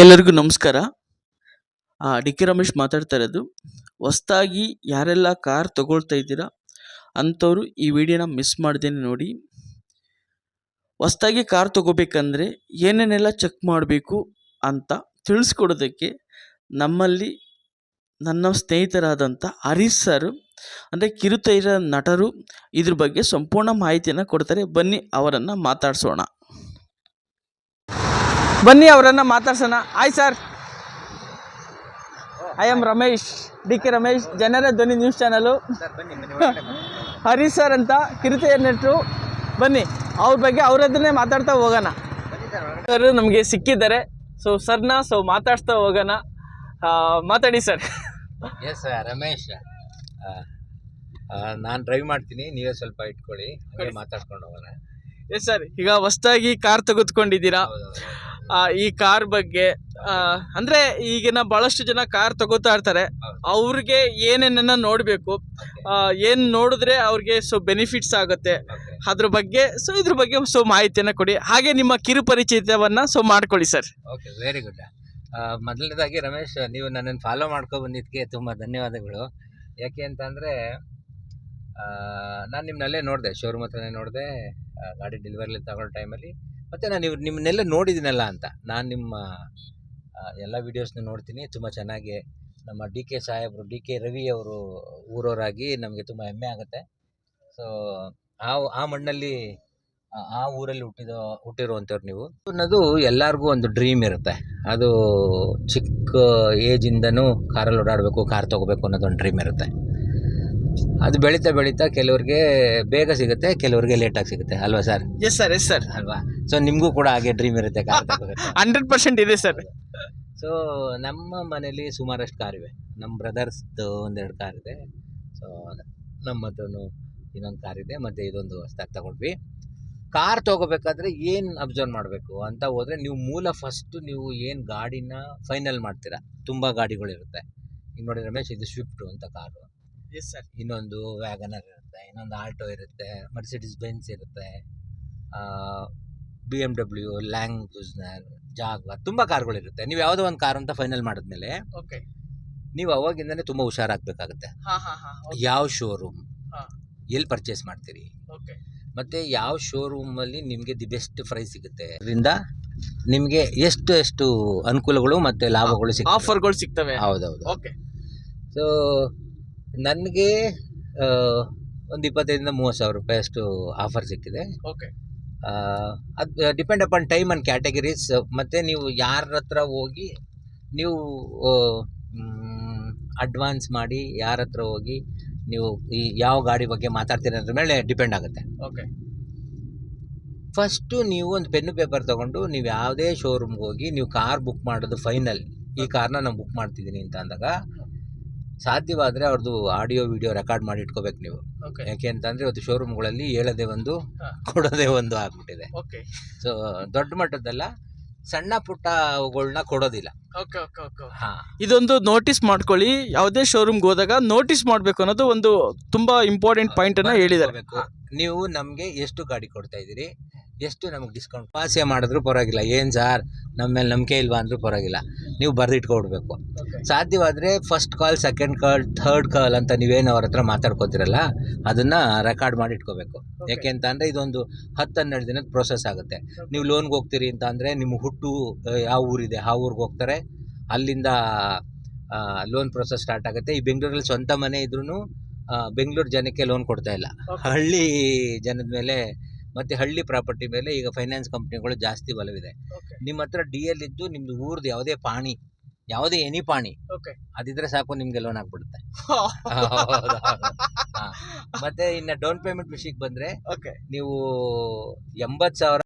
ಎಲ್ಲರಿಗೂ ನಮಸ್ಕಾರ. D K Ramesh ಮಾತಾಡ್ತಾ ಇರೋದು. ಹೊಸ್ದಾಗಿ ಯಾರೆಲ್ಲ ಕಾರ್ ತಗೊಳ್ತಾ ಇದ್ದೀರಾ ಅಂಥವ್ರು ಈ ವಿಡಿಯೋನ ಮಿಸ್ ಮಾಡ್ದೇನೆ ನೋಡಿ. ಹೊಸ್ದಾಗಿ ಕಾರ್ ತಗೋಬೇಕಂದ್ರೆ ಏನೇನೆಲ್ಲ ಚೆಕ್ ಮಾಡಬೇಕು ಅಂತ ತಿಳಿಸ್ಕೊಡೋದಕ್ಕೆ ನಮ್ಮಲ್ಲಿ ನನ್ನ ಸ್ನೇಹಿತರಾದಂಥ ಹರೀಶ್ ಸರ್ ಅಂದರೆ ಕಿರುತೆರೆಯ ನಟರು ಇದ್ರ ಬಗ್ಗೆ ಸಂಪೂರ್ಣ ಮಾಹಿತಿಯನ್ನು ಕೊಡ್ತಾರೆ. ಬನ್ನಿ ಅವರನ್ನು ಮಾತಾಡ್ಸೋಣ. Hi sir, I am Ramesh, D K Ramesh, ಜನರ ಧ್ವನಿ ನ್ಯೂಸ್ ಚಾನಲು. ಹರೀಶ್ ಸರ್ ಅಂತ ಕಿರುತೆರೆಯ ನಟರು, ಬನ್ನಿ ಅವ್ರ ಬಗ್ಗೆ ಅವರದ್ದನ್ನೇ ಮಾತಾಡ್ತಾ ಹೋಗೋಣ. ಸರ್ ನಮಗೆ ಸಿಕ್ಕಿದ್ದಾರೆ, ಸರ್ನ ಮಾತಾಡ್ತಾ ಹೋಗೋಣ. ಮಾತಾಡಿ ಸರ್. ಎಸ್ ರಮೇಶ್, ನಾನು ಡ್ರೈವ್ ಮಾಡ್ತೀನಿ, ನೀವೇ ಸ್ವಲ್ಪ ಇಟ್ಕೊಳ್ಳಿ, ಮಾತಾಡ್ಕೊಂಡು ಹೋಗೋಣ. ಎಸ್ ಸರ್, ಈಗ ಹೊಸ್ದಾಗಿ ಕಾರ್ ತೆಗೆದುಕೊಂಡಿದ್ದೀರಾ. ಈ ಕಾರ್ ಬಗ್ಗೆ ಅಂದರೆ ಈಗಿನ ಭಾಳಷ್ಟು ಜನ ಕಾರ್ ತಗೋತಾ ಇರ್ತಾರೆ. ಅವ್ರಿಗೆ ಏನೇನನ್ನ ನೋಡಬೇಕು, ಏನು ನೋಡಿದ್ರೆ ಅವ್ರಿಗೆ ಬೆನಿಫಿಟ್ಸ್ ಆಗುತ್ತೆ, ಅದ್ರ ಬಗ್ಗೆ ಇದ್ರ ಬಗ್ಗೆ ಮಾಹಿತಿಯನ್ನು ಕೊಡಿ. ಹಾಗೆ ನಿಮ್ಮ ಕಿರು ಪರಿಚಯವನ್ನು ಮಾಡ್ಕೊಳ್ಳಿ ಸರ್. Okay, very good. ಮೊದಲನೇದಾಗಿ ರಮೇಶ್, ನೀವು ನನ್ನನ್ನು ಫಾಲೋ ಮಾಡ್ಕೊ ಬಂದಿದ್ದಕ್ಕೆ ತುಂಬ ಧನ್ಯವಾದಗಳು. ಯಾಕೆ ಅಂತಂದರೆ ನಾನು ನಿಮ್ಮನ್ನಲ್ಲೇ ನೋಡಿದೆ, ಶೋರೂಮ್ ಹತ್ರನೇ ನೋಡಿದೆ, ಗಾಡಿ ಡೆಲಿವರಿ ತಗೊಳ್ಳೋ ಟೈಮಲ್ಲಿ. ಮತ್ತು ನಾನು ನಿಮ್ಮನ್ನೆಲ್ಲ ನೋಡಿದ್ದೀನಲ್ಲ ಅಂತ, ನಾನು ನಿಮ್ಮ ಎಲ್ಲ ವೀಡಿಯೋಸ್ನ ನೋಡ್ತೀನಿ. ತುಂಬ ಚೆನ್ನಾಗಿ ನಮ್ಮ ಡಿ ಕೆ ಸಾಹೇಬರು, ಡಿ ಕೆ ರವಿ ಅವರು ಊರವರಾಗಿ ನಮಗೆ ತುಂಬ ಹೆಮ್ಮೆ ಆಗುತ್ತೆ. ಸೊ ಆ ಮಣ್ಣಲ್ಲಿ, ಆ ಊರಲ್ಲಿ ಹುಟ್ಟಿರುವಂಥವ್ರು ನೀವು ಅನ್ನೋದು ಎಲ್ಲರಿಗೂ ಒಂದು ಡ್ರೀಮ್ ಇರುತ್ತೆ. ಅದು ಚಿಕ್ಕ ಏಜಿಂದನೂ ಕಾರಲ್ಲಿ ಓಡಾಡಬೇಕು, ಕಾರ್ ತೊಗೋಬೇಕು ಅನ್ನೋದೊಂದು ಡ್ರೀಮ್ ಇರುತ್ತೆ. ಅದು ಬೆಳೀತಾ ಬೆಳೀತಾ ಕೆಲವ್ರಿಗೆ ಬೇಗ ಸಿಗುತ್ತೆ, ಕೆಲವ್ರಿಗೆ ಲೇಟಾಗಿ ಸಿಗುತ್ತೆ, ಅಲ್ವಾ sir? Yes sir, yes sir, ಅಲ್ವಾ? ಸೊ ನಿಮಗೂ ಕೂಡ ಹಾಗೆ ಡ್ರೀಮ್ ಇರುತ್ತೆ, ಕಾರ್ ತಗೋಬೇಕು. 100% ಇದೆ ಸರ್. ಸೊ ನಮ್ಮ ಮನೇಲಿ ಸುಮಾರಷ್ಟು ಕಾರ್ ಇವೆ. ನಮ್ಮ ಬ್ರದರ್ಸ್ದು ಒಂದೆರಡು ಕಾರ್ ಇದೆ. ಸೊ ನಮ್ಮ ಹತ್ರನೂ ಇನ್ನೊಂದು ಕಾರ್ ಇದೆ, ಮತ್ತು ಇದೊಂದು ಹೊಸ್ದಾಗಿ ತಗೊಂಡ್ವಿ. ಕಾರ್ ತೊಗೋಬೇಕಾದ್ರೆ ಏನು ಅಬ್ಸರ್ವ್ ಮಾಡಬೇಕು ಅಂತ ಹೋದರೆ, ನೀವು ಫಸ್ಟು ನೀವು ಏನು ಗಾಡಿನ ಫೈನಲ್ ಮಾಡ್ತೀರಾ. ತುಂಬ ಗಾಡಿಗಳಿರುತ್ತೆ. ಈಗ ನೋಡಿ ರಮೇಶ್, ಇದು ಸ್ವಿಫ್ಟು ಅಂತ ಕಾರು. Yes sir. ಇನ್ನೊಂದು ವ್ಯಾಗನರ್ ಇರುತ್ತೆ, ಇನ್ನೊಂದು ಆಲ್ಟೋ ಇರುತ್ತೆ, ಮರ್ಸಿಡೀಸ್ ಬೆನ್ಸ್ ಇರುತ್ತೆ, BMW, ಲ್ಯಾಂಗ್ವಿಸ್ನರ್, ಜಾಗ್ವಾರ್, ತುಂಬ ಕಾರ್ಗಳಿರುತ್ತೆ. ನೀವು ಯಾವುದೋ ಒಂದು ಕಾರ್ ಅಂತ ಫೈನಲ್ ಮಾಡಿದ್ಮೇಲೆ ಓಕೆ, ನೀವು ಅವಾಗಿಂದನೇ ತುಂಬ ಹುಷಾರಾಗಬೇಕಾಗುತ್ತೆ. ಯಾವ ಶೋರೂಮ್, ಎಲ್ಲಿ ಪರ್ಚೇಸ್ ಮಾಡ್ತೀರಿ, ಮತ್ತು ಯಾವ ಶೋರೂಮಲ್ಲಿ ನಿಮಗೆ ದಿ ಬೆಸ್ಟ್ ಪ್ರೈಸ್ ಸಿಗುತ್ತೆ, ಅದರಿಂದ ನಿಮಗೆ ಎಷ್ಟು ಅನುಕೂಲಗಳು ಮತ್ತು ಲಾಭಗಳು ಸಿಗ್ತವೆ, ಆಫರ್ಗಳು ಸಿಗ್ತವೆ. ಹೌದೌದು. ಓಕೆ. ಸೊ ನನಗೆ ಒಂದು 25,000 to 30,000 ರೂಪಾಯಿ ಅಷ್ಟು ಆಫರ್ ಸಿಕ್ಕಿದೆ. ಓಕೆ. ಅದು depend upon time and categories. ಮತ್ತು ನೀವು ಯಾರ ಹತ್ರ ಹೋಗಿ ನೀವು ಅಡ್ವಾನ್ಸ್ ಮಾಡಿ ಯಾರ ಹತ್ರ ಹೋಗಿ ನೀವು ಈ ಯಾವ ಗಾಡಿ ಬಗ್ಗೆ ಮಾತಾಡ್ತೀರ ಅದ್ರ ಮೇಲೆ ಡಿಪೆಂಡ್ ಆಗುತ್ತೆ. ಓಕೆ. ಫಸ್ಟು ನೀವು ಒಂದು ಪೆನ್ನು ಪೇಪರ್ ತೊಗೊಂಡು ನೀವು ಯಾವುದೇ ಶೋರೂಮ್ಗೆ ಹೋಗಿ ನೀವು ಕಾರ್ ಬುಕ್ ಮಾಡೋದು ಫೈನಲ್, ಈ ಕಾರ್ನ ನಾನು ಬುಕ್ ಮಾಡ್ತಿದ್ದೀನಿ ಅಂತ ಅಂದಾಗ ಸಾಧ್ಯವಾದರೆ ಅವ್ರದ್ದು ಆಡಿಯೋ ವಿಡಿಯೋ ರೆಕಾರ್ಡ್ ಮಾಡಿ ಇಟ್ಕೋಬೇಕು ನೀವು. ಯಾಕೆ ಅಂತಂದರೆ ಇವತ್ತು ಶೋರೂಮ್ಗಳಲ್ಲಿ ಹೇಳೋದೇ ಒಂದು ಕೊಡೋದೇ ಒಂದು ಆಗ್ಬಿಟ್ಟಿದೆ. ಓಕೆ. ಸೊ ದೊಡ್ಡ ಮಟ್ಟದಲ್ಲ, ಸಣ್ಣ ಪುಟ್ಟಗಳನ್ನ ಕೊಡೋದಿಲ್ಲ. Okay okay okay. ಇದೊಂದು ನೋಟಿಸ್ ಮಾಡ್ಕೊಳ್ಳಿ. ಯಾವುದೇ ಶೋರೂಮ್ಗೆ ಹೋದಾಗ ನೋಟಿಸ್ ಮಾಡಬೇಕು ಅನ್ನೋದು ಒಂದು ತುಂಬ ಇಂಪಾರ್ಟೆಂಟ್ ಪಾಯಿಂಟನ್ನು ಹೇಳಿದ್ದಾರೆ. ನೀವು ನಮಗೆ ಎಷ್ಟು ಗಾಡಿ ಕೊಡ್ತಾ ಇದ್ದೀರಿ, ಎಷ್ಟು ನಮಗೆ ಡಿಸ್ಕೌಂಟ್ ಪಾಸೆ ಮಾಡಿದ್ರು ಪರವಾಗಿಲ್ಲ, ಏನು ಸಾರ್ ನಮ್ಮ ಮೇಲೆ ನಂಬಿಕೆ ಇಲ್ವಾ ಅಂದರೂ ಪರವಾಗಿಲ್ಲ, ನೀವು ಬರೆದಿಟ್ಕೊಡ್ಬೇಕು. ಸಾಧ್ಯವಾದರೆ first call, second call, third call ಅಂತ ನೀವೇನು ಅವ್ರ ಹತ್ರ ಮಾತಾಡ್ಕೋತಿರಲ್ಲ, ಅದನ್ನು ರೆಕಾರ್ಡ್ ಮಾಡಿ ಇಟ್ಕೋಬೇಕು. ಯಾಕೆ ಅಂತ ಅಂದರೆ ಇದೊಂದು 10-12 ದಿನದ ಪ್ರೋಸೆಸ್ ಆಗುತ್ತೆ. ನೀವು ಲೋನ್ಗೆ ಹೋಗ್ತೀರಿ ಅಂತ ಅಂದರೆ ನಿಮ್ಮ ಹುಟ್ಟು ಯಾವ ಊರಿದೆ ಆ ಊರಿಗೆ ಹೋಗ್ತಾರೆ, ಅಲ್ಲಿಂದ ಲೋನ್ ಪ್ರೋಸೆಸ್ ಸ್ಟಾರ್ಟ್ ಆಗುತ್ತೆ. ಈ ಬೆಂಗಳೂರಲ್ಲಿ ಸ್ವಂತ ಮನೆ ಇದ್ರೂ ಬೆಂಗಳೂರು ಜನಕ್ಕೆ ಲೋನ್ ಕೊಡ್ತಾ ಇಲ್ಲ, ಹಳ್ಳಿ ಜನದ ಮೇಲೆ ಮತ್ತು ಹಳ್ಳಿ ಪ್ರಾಪರ್ಟಿ ಮೇಲೆ ಈಗ ಫೈನಾನ್ಸ್ ಕಂಪ್ನಿಗಳು ಜಾಸ್ತಿ ಬಲವಿದೆ. ನಿಮ್ಮ ಹತ್ರ DL ಇದ್ದು ನಿಮ್ಮದು ಊರ್ದು ಯಾವುದೇ ಪಾಣಿ, ಯಾವುದೇ ಎನಿ ಪಾಣಿ ಅದಿದ್ರೆ ಸಾಕು, ನಿಮಗೆ ಲೋನ್ ಆಗ್ಬಿಡುತ್ತೆ. ಮತ್ತೆ ಇನ್ನು ಡೌನ್ ಪೇಮೆಂಟ್ ವಿಷಯಕ್ಕೆ ಬಂದರೆ, ನೀವು 80,000